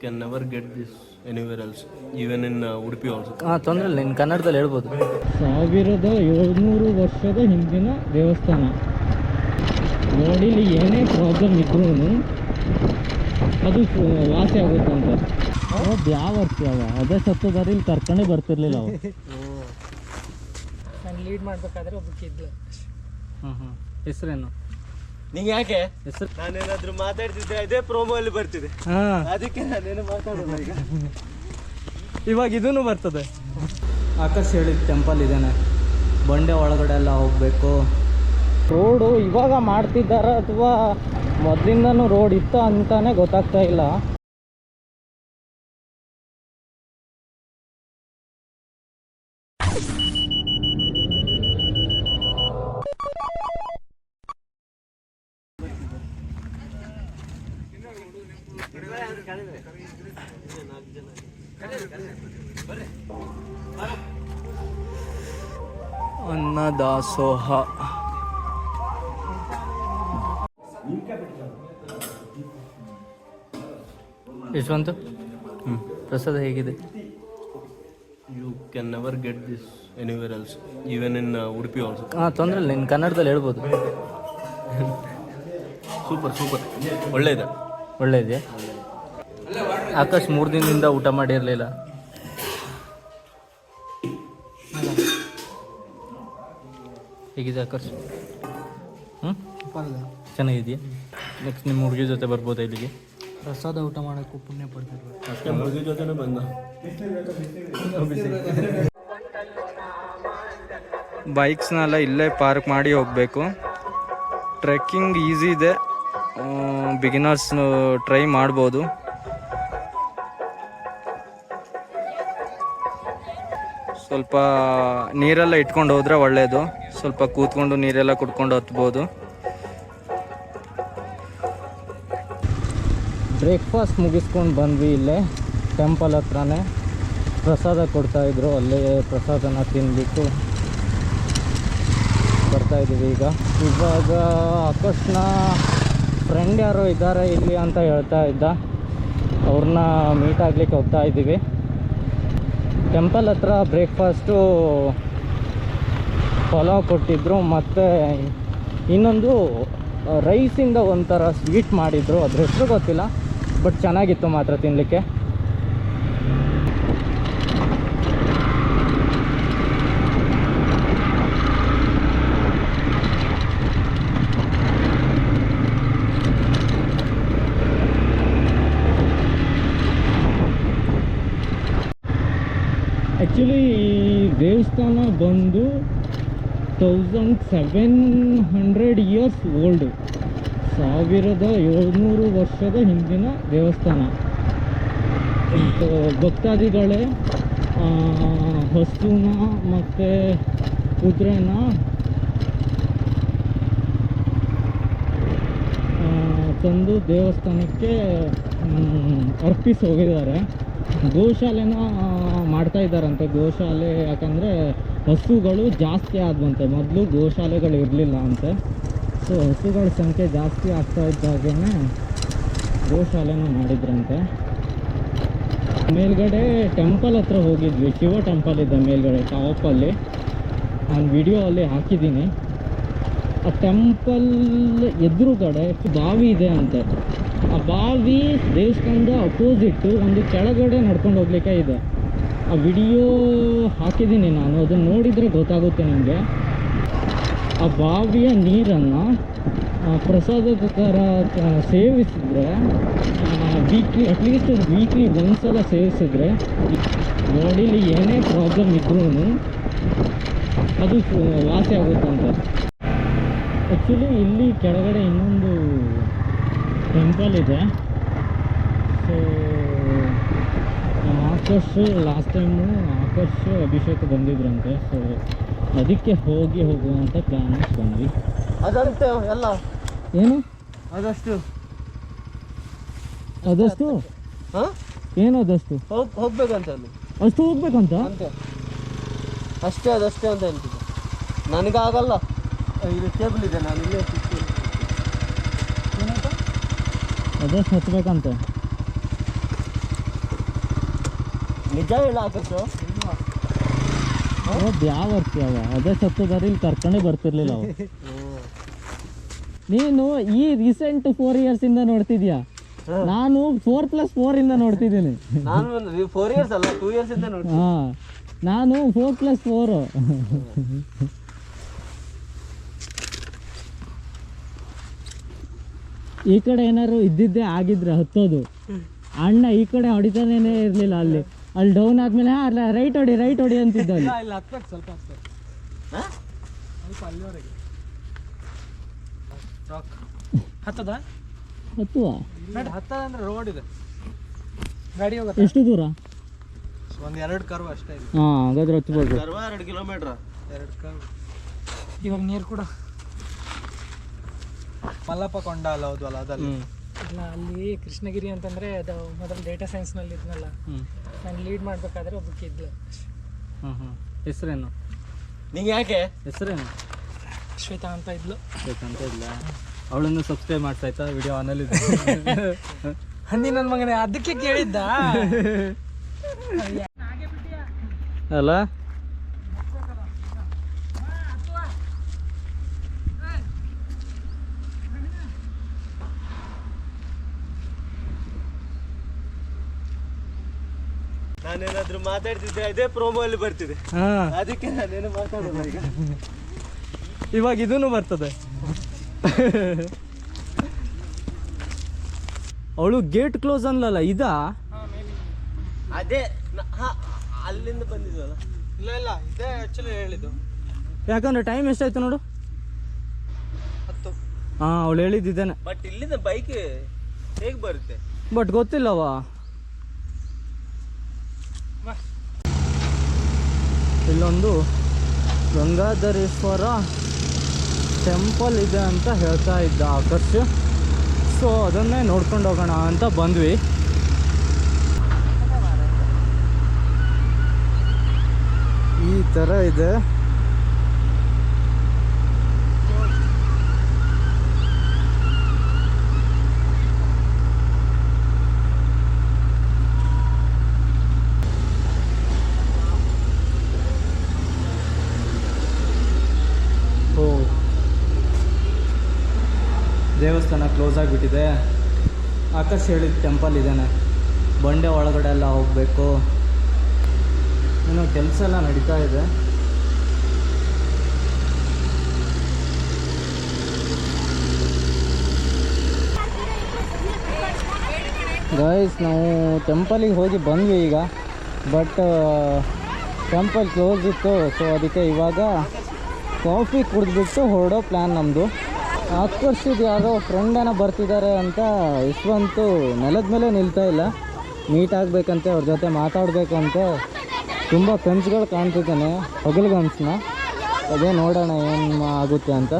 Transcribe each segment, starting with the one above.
can never get this anywhere else, even in Udupi also. ತೊಂದರೆ ಇಲ್ಲ, ಇನ್ನು ಕನ್ನಡದಲ್ಲಿ ಹೇಳ್ಬೋದು. 1700 ವರ್ಷದ ಹಿಂದಿನ ದೇವಸ್ಥಾನ. ಬಾಡಿಲಿ ಏನೇ ಪ್ರಾಬ್ಲಮ್ ಇದ್ರೂ ಅದು ವಾಸಿ ಆಗುತ್ತಂತೆ. ಯಾವ ವರ್ಷ ಅದೇ ಸತ್ತದಾರಿ ಇಲ್ಲಿ ಕರ್ಕೊಂಡೇ ಬರ್ತಿರ್ಲಿಲ್ಲ ಅವು. ನಾನು ಲೀಡ್ ಮಾಡ್ಬೇಕಾದ್ರೆ ಒಬ್ಬಕ್ಕಿದ್ಲು. ಹೆಸರೇನು ನಿಂಗೆ ಯಾಕೆ ಹೆಸರು? ನಾನೇನಾದ್ರೂ ಮಾತಾಡ್ತಿದ್ದೆ ಅದೇ ಪ್ರೋಮೋ ಅಲ್ಲಿ ಬರ್ತಿದೆ, ಅದಕ್ಕೆ ನಾನೇನು ಮಾತಾಡೋಲ್ಲ ಈಗ. ಇವಾಗ ಇದೂ ಬರ್ತದೆ. ಆಕಾಶ್ ಹೇಳಿದ ಟೆಂಪಲ್ ಇದೇನೆ, ಬಂಡೆ ಒಳಗಡೆ ಎಲ್ಲ ಹೋಗ್ಬೇಕು. ರೋಡು ಇವಾಗ ಮಾಡ್ತಿದ್ದಾರ ಅಥವಾ ಮೊದಲಿಂದನೂ ರೋಡ್ ಇತ್ತು ಅಂತಾನೆ ಗೊತ್ತಾಗ್ತಾ ಇಲ್ಲ. ಅನ್ನದಾಸೋಹ. ಯಶವಂತ, ಪ್ರಸಾದ ಹೇಗಿದೆ? You can never get this anywhere else, even in Udupi also. ತೊಂದರೆ ಇಲ್ಲ, ಇನ್ನು ಕನ್ನಡದಲ್ಲಿ ಹೇಳ್ಬೋದು. ಸೂಪರ್ ಸೂಪರ್, ಒಳ್ಳೆ ಇದೆ. ಒಳ್ಳೆ ಇದೆಯಾ? ಆಕಾಶ್ 3 ದಿನದಿಂದ ಊಟ ಮಾಡಿರಲಿಲ್ಲ. ಹೇಗಿದೆ ಆಕಾಶ್? ಚೆನ್ನಾಗಿದೆಯಾ? ನೆಕ್ಸ್ಟ್ ನಿಮ್ಮ ಹುಡುಗಿ ಜೊತೆ ಬರ್ಬೋದಾ ಇಲ್ಲಿಗೆ? ಪ್ರಸಾದ ಊಟ ಮಾಡೋಕ್ಕೂ ಪುಣ್ಯ ಪಡ್ತಿರ್ಬೇಕು. ಅಷ್ಟೇ, ಹುಡುಗಿ ಜೊತೆನೇ ಬಂದ. ಬೈಕ್ಸ್ನೆಲ್ಲ ಇಲ್ಲೇ ಪಾರ್ಕ್ ಮಾಡಿ ಹೋಗಬೇಕು. ಟ್ರೆಕ್ಕಿಂಗ್ ಈಸಿ ಇದೆ, ಬಿಗಿನರ್ಸ್ ಟ್ರೈ ಮಾಡ್ಬೋದು. ಸ್ವಲ್ಪ ನೀರೆಲ್ಲ ಇಟ್ಕೊಂಡು ಹೋದರೆ ಒಳ್ಳೆಯದು. ಸ್ವಲ್ಪ ಕೂತ್ಕೊಂಡು ನೀರೆಲ್ಲ ಕುಡ್ಕೊಂಡು ಹತ್ಬೋದು. ಬ್ರೇಕ್ಫಾಸ್ಟ್ ಮುಗಿಸ್ಕೊಂಡು ಬಂದ್ವಿ. ಇಲ್ಲೇ ಟೆಂಪಲ್ ಹತ್ರನೇ ಪ್ರಸಾದ ಕೊಡ್ತಾಯಿದ್ರು, ಅಲ್ಲೇ ಪ್ರಸಾದನ ತಿಂದ್ಬಿಟ್ಟು ಬರ್ತಾಯಿದ್ದೀವಿ. ಇವಾಗ ಆಕಾಶ್ನ ಫ್ರೆಂಡ್ ಯಾರೋ ಇದ್ದಾರೆ ಇಲ್ಲಿ ಅಂತ ಹೇಳ್ತಾ ಇದ್ದ, ಅವ್ರನ್ನ ಮೀಟ್ ಆಗಲಿಕ್ಕೆ ಹೋಗ್ತಾ ಇದ್ದೀವಿ. ಟೆಂಪಲ್ ಹತ್ರ ಬ್ರೇಕ್ಫಾಸ್ಟು ಪಲಾವ್ ಕೊಟ್ಟಿದ್ದರು, ಮತ್ತು ಇನ್ನೊಂದು ರೈಸಿಂದ ಒಂಥರ ಸ್ವೀಟ್ ಮಾಡಿದರು, ಅದ್ರ ಹೆಸರು ಗೊತ್ತಿಲ್ಲ, ಬಟ್ ಚೆನ್ನಾಗಿತ್ತು ಮಾತ್ರ ತಿನ್ನಲಿಕ್ಕೆ. ಆ್ಯಕ್ಚುಲಿ ಈ ದೇವಸ್ಥಾನ ಬಂದು 1700 ಇಯರ್ಸ್ ಓಲ್ಡು, 1700 ವರ್ಷದ ಹಿಂದಿನ ದೇವಸ್ಥಾನ. ಭಕ್ತಾದಿಗಳೇ ಹಸುನ ಮತ್ತು ಕುದುರೆನ ತಂದು ದೇವಸ್ಥಾನಕ್ಕೆ ಅರ್ಪಿಸಿ ಹೋಗಿದ್ದಾರೆ. ಗೋಶಾಲೆನ ಮಾಡ್ತಾ ಇದ್ದಾರಂತೆ. ಗೋಶಾಲೆ ಯಾಕಂದರೆ ಹಸುಗಳು ಜಾಸ್ತಿ ಆದಂತೆ, ಮೊದಲು ಗೋಶಾಲೆಗಳು ಇರಲಿಲ್ಲ ಅಂತೆ. ಸೊ ಹಸುಗಳ ಸಂಖ್ಯೆ ಜಾಸ್ತಿ ಆಗ್ತಾ ಇದ್ದಾಗೇ ಗೋಶಾಲೆನ ಮಾಡಿದ್ರಂತೆ. ಮೇಲ್ಗಡೆ ಟೆಂಪಲ್ ಹತ್ರ ಹೋಗಿದ್ವಿ, ಶಿವ ಟೆಂಪಲ್ ಇದೆ ಮೇಲ್ಗಡೆ ಟಾಪಲ್ಲಿ, ನಾನು ವಿಡಿಯೋ ಅಲ್ಲಿ ಹಾಕಿದ್ದೀನಿ. ಆ ಟೆಂಪಲ್ ಎದುರುಗಡೆ ಬಾವಿ ಇದೆ ಅಂತೆ. ಆ ಬಾವಿ ದೇವಸ್ಥಾನದ ಅಪೋಸಿಟ್ಟು ಒಂದು ಕೆಳಗಡೆ ನಡ್ಕೊಂಡು ಹೋಗ್ಲಿಕ್ಕೆ ಇದೆ. ಆ ವಿಡಿಯೋ ಹಾಕಿದ್ದೀನಿ ನಾನು, ಅದನ್ನು ನೋಡಿದರೆ ಗೊತ್ತಾಗುತ್ತೆ ನಿಮಗೆ. ಆ ಬಾವಿಯ ನೀರನ್ನು ಪ್ರಸಾದದ ಸೇವಿಸಿದ್ರೆ ವೀಕ್ಲಿ, ಅಟ್ಲೀಸ್ಟ್ ವೀಕ್ಲಿ ಒಂದ್ಸಲ ಸೇವಿಸಿದ್ರೆ ಬಾಡಿಲಿ ಏನೇ ಪ್ರಾಬ್ಲಮ್ ಇದ್ರೂ ಅದು ವಾಸಿ ಆಗುತ್ತಂತೆ. ಆ್ಯಕ್ಚುಲಿ ಇಲ್ಲಿ ಕೆಳಗಡೆ ಇನ್ನೊಂದು ಟೆಂಪಲ್ ಇದೆ. ಸೊ ಆಕಾಶ್ ಲಾಸ್ಟ್ ಟೈಮು ಅಭಿಷೇಕ ಬಂದಿದ್ರಂತೆ. ಸೊ ಅದಕ್ಕೆ ಹೋಗುವಂಥ ಪ್ಲ್ಯಾನ್ ಬಂದ್ವಿ. ಅದಂತೆ ಎಲ್ಲ ಏನು ಅದಷ್ಟು ಹಾಂ, ಏನು ಅದಷ್ಟು ಹೋಗ್ಬೇಕಂತ ಅಲ್ಲಿ, ಅಷ್ಟು ಹೋಗ್ಬೇಕಂತ ಅಂತೆ ಅಷ್ಟೇ, ಅದಷ್ಟೇ ಅಂತ ಹೇಳ್ತಿದ್ದೆ. ನನಗಾಗಲ್ಲ, ಇದು ಕೇಬಲ್ ಇದೆ, ನಾನು ಇಲ್ಲೇ ಅದಷ್ಟು ಹತ್ಬೇಕಂತೆ. ನಿಜ ಹೇಳ ಆಕಾಶ ಯಾವ ಬರ್ತೀಯವ ಅದೇ ಸತ್ತದಾರಿ ಇಲ್ಲಿ ಕರ್ಕೊಂಡೇ ಬರ್ತಿರ್ಲಿಲ್ಲ ಅವ. ನೀನು ಈ ರೀಸೆಂಟ್ 4 years ಇಂದ ನೋಡ್ತಿದ್ಯಾ, ನಾನು 4+4 ಇಂದ ನೋಡ್ತಿದ್ದೀನಿ. ನಾನು 4 years ಅಲ್ಲ 2 years ಇಂದ ನೋಡಿ. ಹಾ, ನಾನು 4+4. ಈ ಕಡೆ ಏನಾದ್ರು ಇದ್ದಿದ್ದೆ ಆಗಿದ್ರೆ ಹತ್ತೋದು, ಅಣ್ಣ ಈ ಕಡೆ ಹೊಡಿತಾನೇನೆ ಇರ್ಲಿಲ್ಲ. ಅಲ್ಲಿ ಡೌನ್ ಆದ್ಮೇಲೆ ಅಲ್ಲ ರೈಟ್ ಹೊಡಿ ಅಂತಿದ್ದ ಅಲ್ಲಿ. ಇಲ್ಲ ಹತ್ಬೇಕು, ಸ್ವಲ್ಪ ಹತ್ಬೇಕು, ಸ್ವಲ್ಪ ಅಲ್ಲಿವರೆಗೆ ಹತ್ತದ ಹತ್ತುವ. ಹತ್ತದ ಅಂದ್ರೆ ರೋಡ್ ಇದೆ, ಗಾಡಿ ಹೋಗುತ್ತೆ. ಎಷ್ಟು ದೂರ? ಒಂದು 2 ಕರ್ವ್ ಅಷ್ಟೇ ಇದೆ. ಹಾ, ಹಾಗಾದ್ರೆ ಹತ್ಬೋದು. 2 ಕಿಲೋಮೀಟರ್. 2 ಕರ್ವ್. ಇವಾಗ ನೀರು ಕೂಡ ಮಲ್ಲಪ್ಪ ಕೊಂಡ ಅಲ್ಲ, ಹೌದಲ್ಲ ಅದಲ್ಲಿ. ಇಲ್ಲ, ಅಲ್ಲಿ ಕೃಷ್ಣಗಿರಿ ಅಂತಂದ್ರೆ ಅದು ಮೊದಲು ಡೇಟಾ ಸೈನ್ಸ್ನಲ್ಲಿ ಇದ್ನಲ್ಲ, ನಾನು ಲೀಡ್ ಮಾಡ್ಬೇಕಾದ್ರೆ ಒಬ್ಬಕ್ಕೆ ಇದ್ಲು. ಹೆಸರೇನು? ನಿಂಗೆ ಯಾಕೆ ಹೆಸರೇನು? ಶ್ವೇತಾ ಅಂತ ಇದ್ಲು. ಬೇಕಂತ ಇಲ್ಲ, ಅವಳನ್ನು ಸಬ್ಸ್ಕ್ರೈಬ್ ಮಾಡ್ಸಾಯ್ತಾ? ವಿಡಿಯೋ ಆನಲ್ಲಿ ಹಂದಿ ನನ್ನ ಮಗನೇ, ಅದಕ್ಕೆ ಕೇಳಿದ್ದ ಅಲ್ಲ. ನಾನೇನಾದ್ರೂ ಮಾತಾಡ್ತಿದ್ದೆ ಅದೇ ಪ್ರೋಮೋ ಅಲ್ಲಿ ಬರ್ತಿದೆ, ಅದಕ್ಕೆ ನಾನೇನು ಮಾತಾಡೋಲ್ಲ ಈಗ. ಇವಾಗ ಇದೂ ಬರ್ತದೆ. ಅವಳು ಗೇಟ್ ಕ್ಲೋಸ್ ಅನ್ಲಲ್ಲ, ಇದಾ? ಅದೇ ಅಲ್ಲಿಂದ ಬಂದಿದ್ವಲ್ಲ. ಇಲ್ಲ ಇದೇ ಆ್ಯಕ್ಚುಲಿ ಹೇಳಿದ್ದು. ಯಾಕಂದ್ರೆ ಟೈಮ್ ಎಷ್ಟಾಯ್ತು ನೋಡು. 10. ಹಾ, ಅವಳು ಹೇಳಿದ್ದೇನೆ. ಬಟ್ ಇಲ್ಲಿಂದ ಬೈಕ್ ಹೇಗೆ ಬರುತ್ತೆ ಬಟ್ ಗೊತ್ತಿಲ್ಲವಾ. ಇಲ್ಲೊಂದು ಗಂಗಾಧರೇಶ್ವರ ಟೆಂಪಲ್ ಇದೆ ಅಂತ ಹೇಳ್ತಾ ಇದ್ದ ಆಕರ್ಷ್. ಸೊ ಅದನ್ನೇ ನೋಡ್ಕೊಂಡು ಹೋಗೋಣ ಅಂತ ಬಂದ್ವಿ. ಈ ಥರ ಇದೆ. ದೇವಸ್ಥಾನ ಕ್ಲೋಸ್ ಆಗಿಬಿಟ್ಟಿದೆ. ಆಕಾಶ್ ಹೇಳಿದ ಟೆಂಪಲ್ ಇದ್ದಾನೆ, ಬಂಡೆ ಒಳಗಡೆ ಎಲ್ಲ ಹೋಗಬೇಕು. ಇನ್ನೂ ಕೆಲಸ ಎಲ್ಲ ನಡೀತಾ ಇದೆ. ಗೈಸ್, ನಾವು ಟೆಂಪಲಿಗೆ ಹೋಗಿ ಬಂದ್ವಿ ಈಗ. ಬಟ್ ಟೆಂಪಲ್ ಕ್ಲೋಸ್ ಇತ್ತು. ಸೊ ಅದಕ್ಕೆ ಇವಾಗ ಕಾಫಿ ಕುಡಿದ್ಬಿಟ್ಟು ಹೊರಡೋ ಪ್ಲ್ಯಾನ್ ನಮ್ಮದು. ಆಕರ್ಷಿದ್ ಯಾರೋ ಫ್ರೆಂಡನ ಬರ್ತಿದ್ದಾರೆ ಅಂತ ಯಶವಂತು ನೆಲದ ಮೇಲೆ ನಿಲ್ತಾ ಇಲ್ಲ. ಮೀಟ್ ಆಗಬೇಕಂತೆ, ಅವ್ರ ಜೊತೆ ಮಾತಾಡಬೇಕಂತೆ. ತುಂಬ ಕನ್ಸುಗಳು ಕಾಣ್ತಿದ್ದಾನೆ, ಹಗಲ್ಗನ್ಸನ್ನ. ಅದೇ ನೋಡೋಣ ಏನು ಆಗುತ್ತೆ ಅಂತ.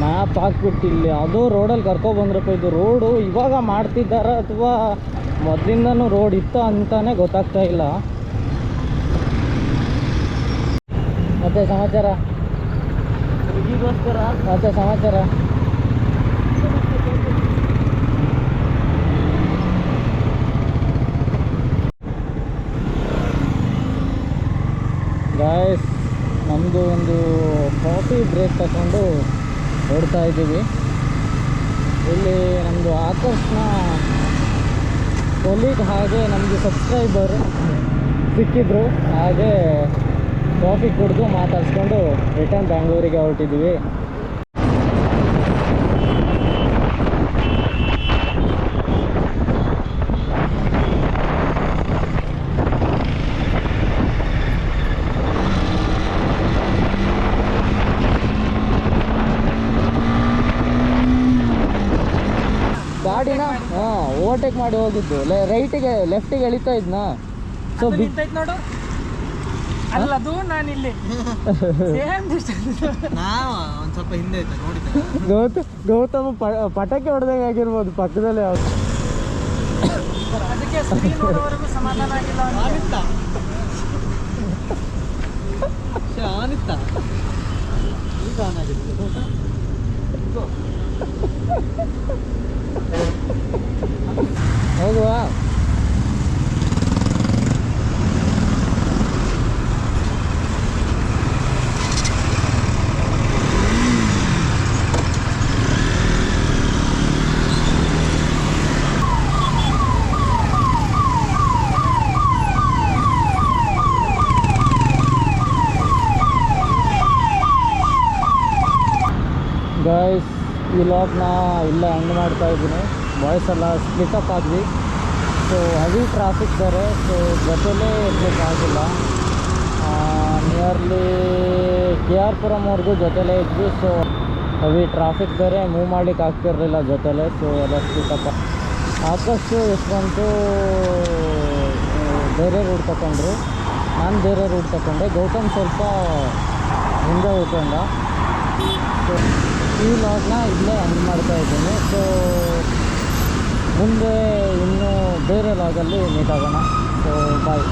ಮ್ಯಾಪ್ ಹಾಕ್ಬಿಟ್ಟು ಇಲ್ಲಿ ಯಾವುದೋ ರೋಡಲ್ಲಿ ಕರ್ಕೊಬಂದ್ರಪ್ಪ. ಇದು ರೋಡು ಇವಾಗ ಮಾಡ್ತಿದ್ದಾರ ಅಥವಾ ಮೊದಲಿಂದನೂ ರೋಡ್ ಇತ್ತು ಅಂತಾನೆ ಗೊತ್ತಾಗ್ತಾ ಇಲ್ಲ. ಮತ್ತೆ ಸಮಾಚಾರ ಮತ್ತೆ ಸಮಾಚಾರ ಗಾಯ್ಸ್, ನಮ್ಮದು ಒಂದು ಕಾಫಿ ಬ್ರೇಕ್ ತಗೊಂಡು ಹೊರಡ್ತಾ ಇದ್ದೀವಿ. ಇಲ್ಲಿ ನಮ್ಮದು ಆಕರ್ಷ್ನ ಕೊಲೀಗ್ ಹಾಗೆ ನಮ್ಮದು ಸಬ್ಸ್ಕ್ರೈಬರ್ ಸಿಕ್ಕಿದ್ರು. ಹಾಗೆ ಕಾಫಿ ಕುಡಿದು ಮಾತಾಡ್ಸ್ಕೊಂಡು ರಿಟರ್ನ್ ಬ್ಯಾಂಗ್ಳೂರಿಗೆ ಹೊರಟಿದ್ದೀವಿ. ದಿನ ಓವರ್ಟೇಕ್ ಮಾಡಿ ಹೋಗಿದ್ದು ರೈಟಿಗೆ ಲೆಫ್ಟಿಗೆ ಎಳಿತಾ ಇದ್ನ ಸೊ ಅದು ನಿಂತೈತ್ ನೋಡು ಅಲ್ಲ ಅದು ನಾನು ಇಲ್ಲಿ ಸೇಮ್ ಡಿಸ್ಟೆನ್ಸ್ ಒಂದು ಸ್ವಲ್ಪ ಹಿಂದೆ ಐತೆ ನೋಡಿದ್ದೆ. ಗೌತಮ್ ಪಟಾಕಿ ಹೊಡೆದಂಗೆ ಆಗಿರ್ಬೋದು ಪಕ್ಕದಲ್ಲೇ ಯಾವ್ದು. ಅದಕ್ಕೆ ಸ್ಕ್ರೀನ್ ನೋಡೋವರೆಗೂ ಸಮಾಧಾನ ಆಗಿಲ್ಲ ಆನಿತ್ತ ಈಗ ಆನ್ ಆಗಿದೆ. ಹೋಗುವ ಗೈಸ್ ಈ ಲಾಗ್ನ ಇಲ್ಲೇ ಎಂಡ್ ಮಾಡ್ತಾ ಇದ್ದೀನಿ. ಬಾಯ್ಸ್ ಎಲ್ಲ ಸ್ಪ್ಲಿಟಪ್ ಆದ್ವಿ. ಸೊ ಹೆವಿ ಟ್ರಾಫಿಕ್ ಬೇರೆ, ಸೊ ಜೊತೆಲೇ ಇರಬೇಕಾಗಿಲ್ಲ. ನಿಯರ್ಲಿ ಕೆ ಆರ್ ಪುರಮ್ವರೆಗೂ ಜೊತೆಲೇ ಇದ್ವಿ. ಸೊ ಹೆವಿ ಟ್ರಾಫಿಕ್ ಬೇರೆ, ಮೂವ್ ಮಾಡ್ಲಿಕ್ಕೆ ಆಗ್ತಿರಲಿಲ್ಲ ಜೊತೆಲೇ. ಸೊ ಎಲ್ಲ ಸ್ಪ್ಲಿಟಪ್. ಆಕಾಶ್ ಯಶವಂತು ಬೇರೆ ರೂಟ್ ತಗೊಂಡ್ರು, ನಾನು ಬೇರೆ ರೂಟ್ ತಗೊಂಡೆ. ಗೌತಮ್ ಸ್ವಲ್ಪ ಹಿಂದೆ ಉಳ್ಕೊಂಡ. ಸೊ ಈ ಲಾಗ್ನ ಇಲ್ಲೇ ಎಂಡ್ ಮಾಡ್ತಾ ಇದ್ದೀನಿ. ಸೊ ಮುಂದೆ ಇನ್ನೂ ಬೇರೆ ಲಾಗಲ್ಲಿ ಮೀಟ್ ಆಗೋಣ. So bye.